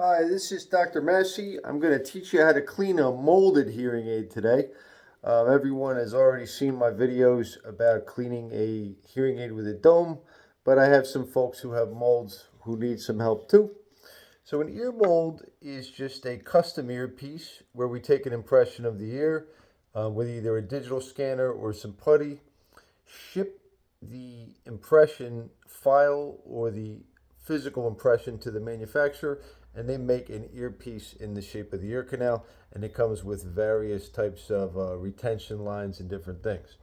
Hi, this is Dr. Massey. I'm going to teach you how to clean a molded hearing aid today. Everyone has already seen my videos about cleaning a hearing aid with a dome, but I have some folks who have molds who need some help too. So an ear mold is just a custom earpiece where we take an impression of the ear with either a digital scanner or some putty, ship the impression file or the physical impression to the manufacturer, and they make an earpiece in the shape of the ear canal, and it comes with various types of retention lines and different things.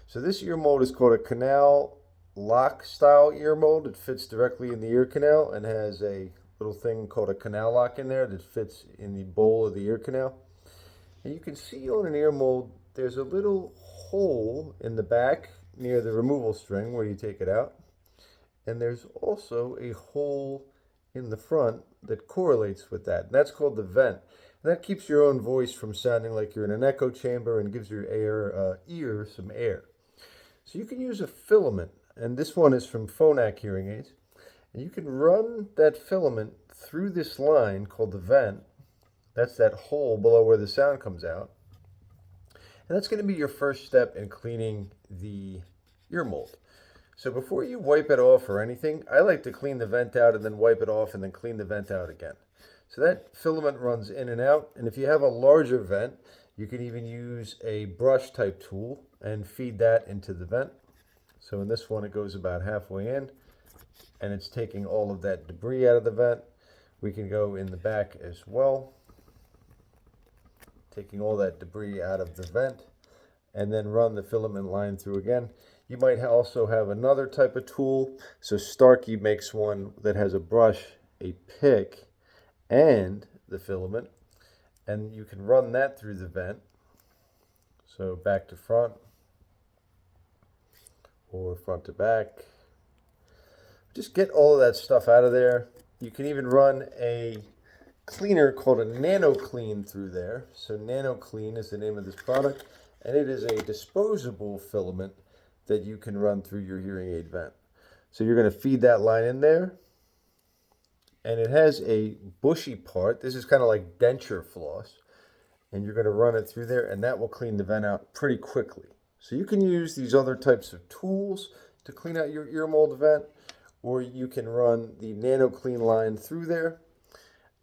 So this ear mold is called a canal lock style ear mold. It fits directly in the ear canal and has a little thing called a canal lock in there that fits in the bowl of the ear canal. And you can see on an ear mold there's a little hole in the back near the removal string where you take it out, and there's also a hole in the front that correlates with that, and that's called the vent. And that keeps your own voice from sounding like you're in an echo chamber and gives your ear some air. So you can use a filament, and this one is from Phonak hearing aids, and you can run that filament through this line called the vent. That's that hole below where the sound comes out. And that's going to be your first step in cleaning the ear mold. So before you wipe it off or anything, I like to clean the vent out and then wipe it off and then clean the vent out again. So that filament runs in and out. And if you have a larger vent, you can even use a brush type tool and feed that into the vent. So in this one, it goes about halfway in and it's taking all of that debris out of the vent. We can go in the back as well, taking all that debris out of the vent, and then run the filament line through again. You might also have another type of tool. So Starkey makes one that has a brush, a pick, and the filament, and you can run that through the vent. So back to front or front to back. Just get all of that stuff out of there. You can even run a cleaner called a Nano Clean through there. So Nano Clean is the name of this product, and it is a disposable filament that you can run through your hearing aid vent. So you're going to feed that line in there, and it has a bushy part. This is kind of like denture floss, and you're going to run it through there, and that will clean the vent out pretty quickly. So you can use these other types of tools to clean out your ear mold vent, or you can run the Nano Clean line through there,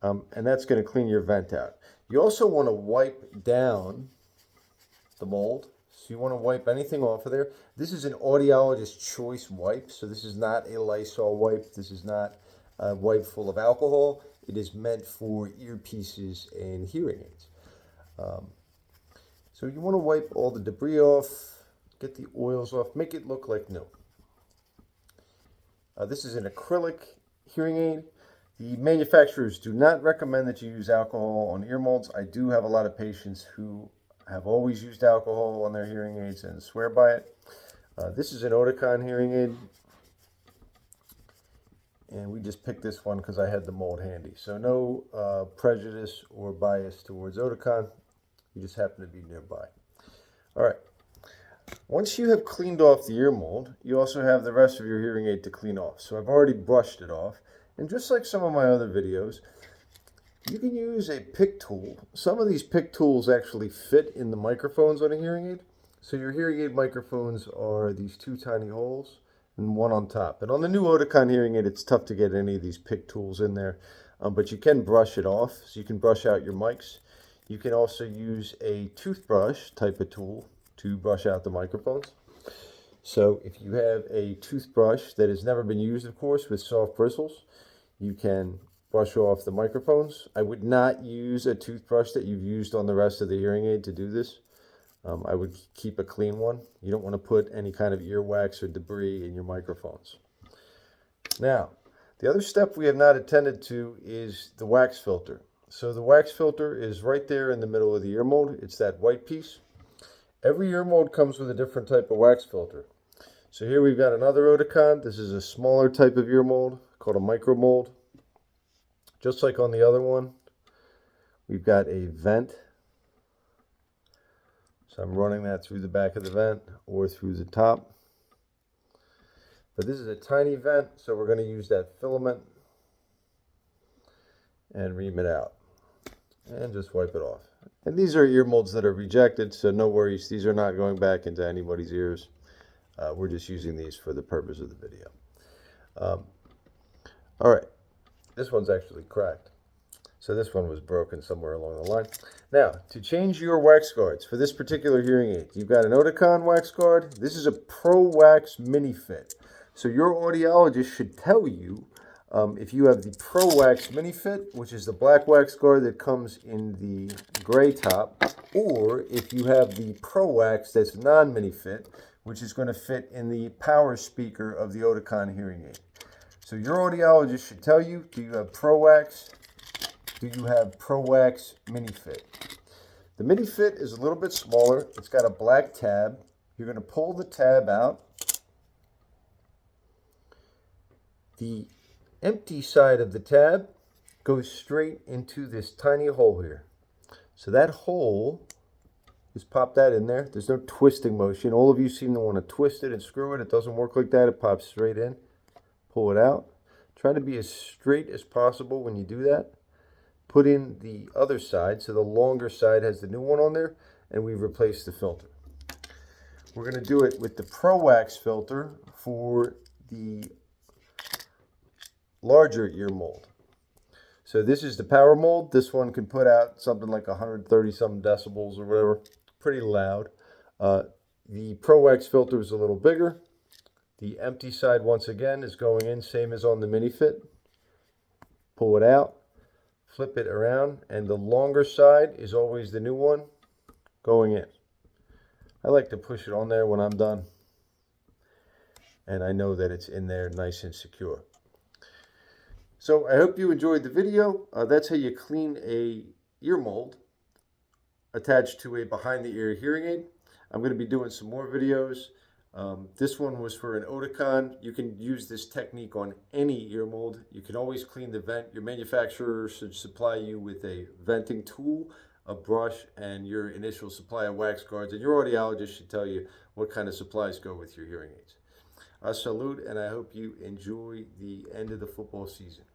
and that's going to clean your vent out. You also want to wipe down the mold. So you want to wipe anything off of there. This is an Audiologist choice wipe, so this is not a Lysol wipe. This is not a wipe full of alcohol. It is meant for earpieces and hearing aids. So you want to wipe all the debris off, get the oils off, make it look like new. This is an acrylic hearing aid. The manufacturers do not recommend that you use alcohol on ear molds. I do have a lot of patients who have always used alcohol on their hearing aids and swear by it. This is an Oticon hearing aid, and we just picked this one because I had the mold handy. So no prejudice or bias towards Oticon. You just happen to be nearby. All right. Once you have cleaned off the ear mold, you also have the rest of your hearing aid to clean off. So I've already brushed it off. And just like some of my other videos, you can use a pick tool. Some of these pick tools actually fit in the microphones on a hearing aid. So your hearing aid microphones are these two tiny holes and one on top. And on the new Oticon hearing aid, it's tough to get any of these pick tools in there, but you can brush it off. So you can brush out your mics. You can also use a toothbrush type of tool to brush out the microphones. So if you have a toothbrush that has never been used, of course, with soft bristles, you can brush off the microphones. I would not use a toothbrush that you've used on the rest of the hearing aid to do this. I would keep a clean one. You don't want to put any kind of earwax or debris in your microphones. Now, the other step we have not attended to is the wax filter. So the wax filter is right there in the middle of the ear mold. It's that white piece. Every ear mold comes with a different type of wax filter. So here we've got another Oticon. This is a smaller type of ear mold called a micro mold. Just like on the other one, we've got a vent. So I'm running that through the back of the vent or through the top. But this is a tiny vent, so we're going to use that filament. and ream it out. And just wipe it off. And these are ear molds that are rejected, so no worries. These are not going back into anybody's ears. We're just using these for the purpose of the video. All right, this one's actually cracked. So this one was broken somewhere along the line. Now, to change your wax guards for this particular hearing aid, you've got an Oticon wax guard. This is a Pro Wax Mini Fit. So your audiologist should tell you if you have the Pro Wax Mini Fit, which is the black wax guard that comes in the gray top, or if you have the Pro Wax that's non-mini fit, which is going to fit in the power speaker of the Oticon hearing aid. So your audiologist should tell you, do you have Pro Wax? Do you have Pro Wax Mini Fit? The Mini Fit is a little bit smaller. It's got a black tab. You're going to pull the tab out. The empty side of the tab goes straight into this tiny hole here. So that hole, just pop that in there. There's no twisting motion. All of you seem to want to twist it and screw it. It doesn't work like that. It pops straight in. Pull it out. Try to be as straight as possible when you do that. Put in the other side, so the longer side has the new one on there, and we've replaced the filter. We're going to do it with the Pro Wax filter for the larger ear mold. So this is the power mold. This one can put out something like 130 something decibels or whatever. Pretty loud. The Pro Wax filter is a little bigger. The empty side, once again, is going in, same as on the Mini Fit. Pull it out, flip it around, and the longer side is always the new one going in. I like to push it on there when I'm done, and I know that it's in there nice and secure. So I hope you enjoyed the video. That's how you clean a ear mold attached to a behind the ear hearing aid. I'm going to be doing some more videos. This one was for an Oticon. You can use this technique on any ear mold. You can always clean the vent. Your manufacturer should supply you with a venting tool, a brush, and your initial supply of wax guards. And your audiologist should tell you what kind of supplies go with your hearing aids. Salute, and I hope you enjoy the end of the football season.